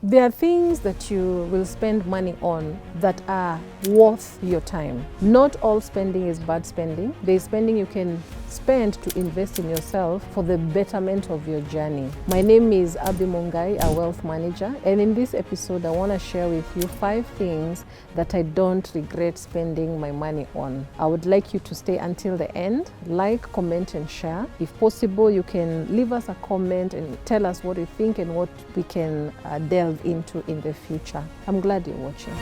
There are things that you will spend money on that are worth your time. Not all spending is bad spending. There's spending you can spend to invest in yourself for the betterment of your journey. My name is Abi Mungai, a wealth manager, and in this episode I want to share with you 5 things that I don't regret spending my money on. I would like you to stay until the end, like, comment and share. If possible, you can leave us a comment and tell us what you think and what we can delve into in the future. I'm glad you're watching.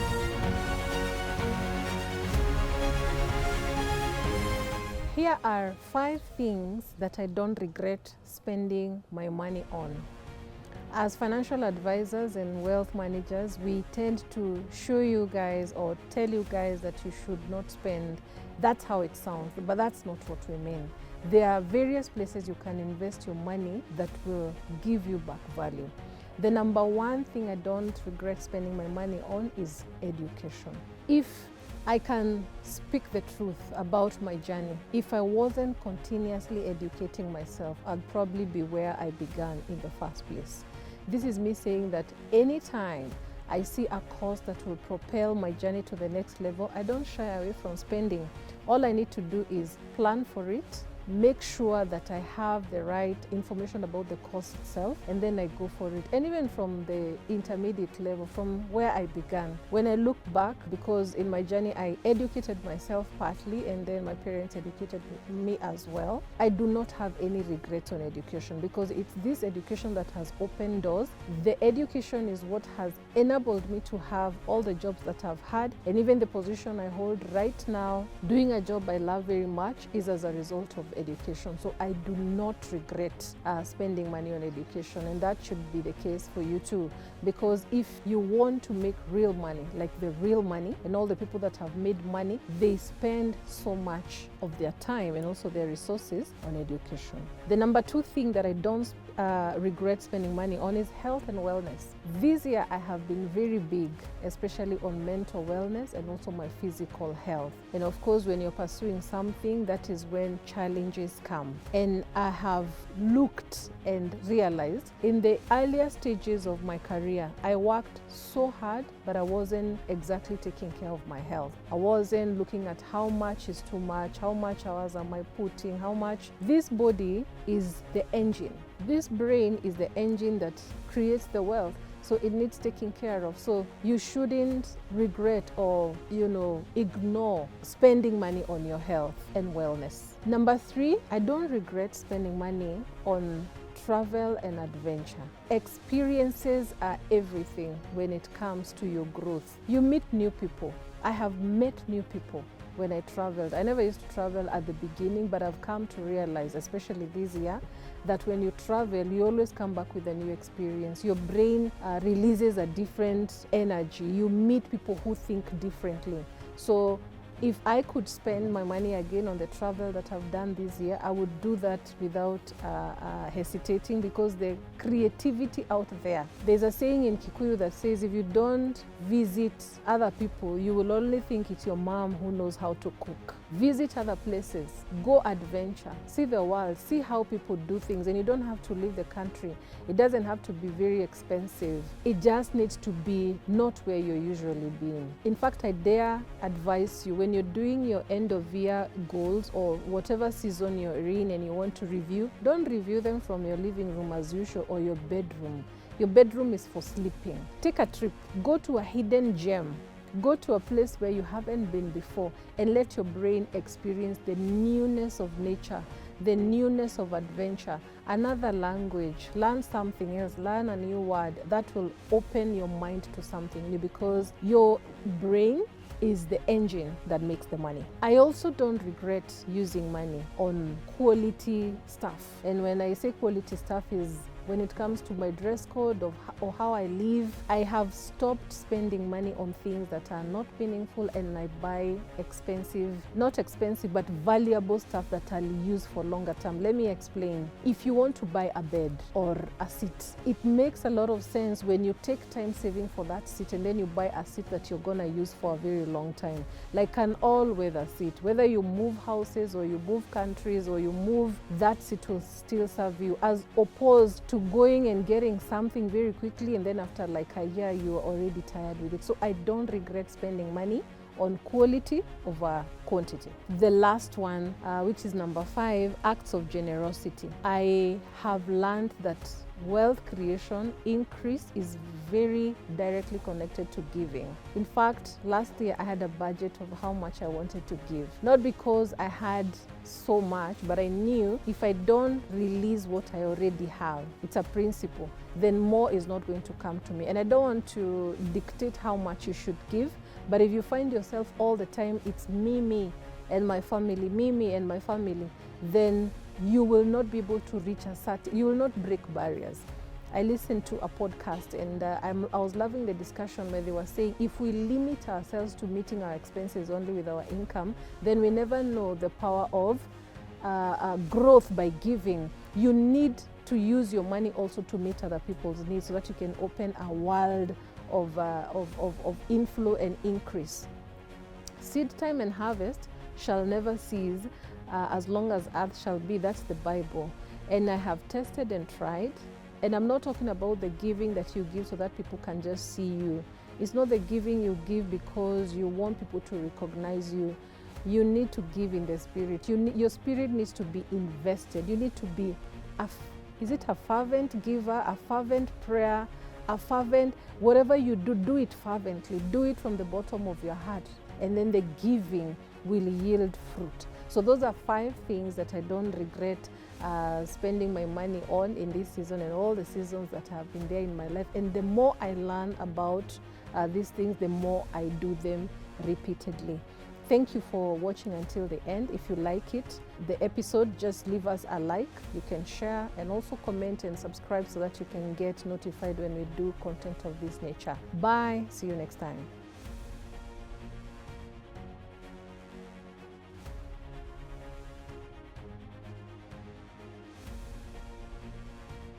Here are 5 things that I don't regret spending my money on. As financial advisors and wealth managers, we tend to show you guys or tell you guys that you should not spend. That's how it sounds, but that's not what we mean. There are various places you can invest your money that will give you back value. The number one thing I don't regret spending my money on is education. If I can speak the truth about my journey, if I wasn't continuously educating myself, I'd probably be where I began in the first place. This is me saying that anytime I see a course that will propel my journey to the next level, I don't shy away from spending. All I need to do is plan for it, make sure that I have the right information about the course itself, and then I go for it. And even from the intermediate level, from where I began, when I look back, because in my journey I educated myself partly and then my parents educated me as well, I do not have any regrets on education because it's this education that has opened doors. The education is what has enabled me to have all the jobs that I've had, and even the position I hold right now, doing a job I love very much, is as a result of education. So I do not regret spending money on education, and that should be the case for you too, because if you want to make real money, like the real money, and all the people that have made money, they spend so much of their time and also their resources on education. The number 2 thing that I don't regret spending money on is health and wellness. This year I have been very big, especially on mental wellness and also my physical health. And of course, when you're pursuing something, that is when challenges come. And I have looked and realized in the earlier stages of my career, I worked so hard, but I wasn't exactly taking care of my health. I wasn't looking at how much is too much, how much hours am I putting, how much. This body is the engine. This brain is the engine that creates the wealth, so it needs taking care of. So you shouldn't regret or ignore spending money on your health and wellness. Number 3, I don't regret spending money on travel and adventure. Experiences are everything when it comes to your growth. You meet new people. I have met new people when I traveled. I never used to travel at the beginning, but I've come to realize, especially this year, that when you travel, you always come back with a new experience. Your brain releases a different energy. You meet people who think differently. So if I could spend my money again on the travel that I've done this year, I would do that without hesitating, because the creativity out there. There's a saying in Kikuyu that says, if you don't visit other people, you will only think it's your mom who knows how to cook. Visit other places, go adventure, see the world, see how people do things, and you don't have to leave the country. It doesn't have to be very expensive. It just needs to be not where you're usually being. In fact, I dare advise you, when you're doing your end of year goals or whatever season you're in and you want to review, don't review them from your living room as usual or your bedroom. Your bedroom is for sleeping. Take a trip, go to a hidden gem. Go to a place where you haven't been before and let your brain experience the newness of nature, the newness of adventure, another language, learn something else, learn a new word that will open your mind to something new, because your brain is the engine that makes the money. I also don't regret using money on quality stuff. And when I say quality stuff is when it comes to my dress code or how I live. I have stopped spending money on things that are not meaningful, and I buy not expensive, but valuable stuff that I'll use for longer term. Let me explain. If you want to buy a bed or a seat, it makes a lot of sense when you take time saving for that seat and then you buy a seat that you're gonna use for a very long time, like an all-weather seat. Whether you move houses or you move countries or you move, that seat will still serve you, as opposed to to going and getting something very quickly, and then after like a year, you are already tired with it. So I don't regret spending money on quality over quantity. The last one, which is number 5, acts of generosity. I have learned that wealth creation increase is very directly connected to giving. In fact, last year I had a budget of how much I wanted to give. Not because I had so much, but I knew if I don't release what I already have, it's a principle, then more is not going to come to me. And I don't want to dictate how much you should give, but if you find yourself all the time, it's me and my family, me and my family, then you will not be able to reach you will not break barriers. I listened to a podcast, and I was loving the discussion where they were saying if we limit ourselves to meeting our expenses only with our income, then we never know the power of growth by giving. You need to use your money also to meet other people's needs so that you can open a world of inflow and increase. Seed time and harvest shall never cease as long as earth shall be. That's the Bible. And I have tested and tried. And I'm not talking about the giving that you give so that people can just see you. It's not the giving you give because you want people to recognize you. You need to give in the spirit. Your spirit needs to be invested. You need to be, is it a fervent giver, a fervent prayer, a fervent, whatever you do, do it fervently. Do it from the bottom of your heart. And then the giving will yield fruit. So those are 5 things that I don't regret spending my money on in this season and all the seasons that have been there in my life. And the more I learn about these things, the more I do them repeatedly. Thank you for watching until the end. If you like it, the episode, just leave us a like. You can share and also comment and subscribe so that you can get notified when we do content of this nature. Bye. See you next time.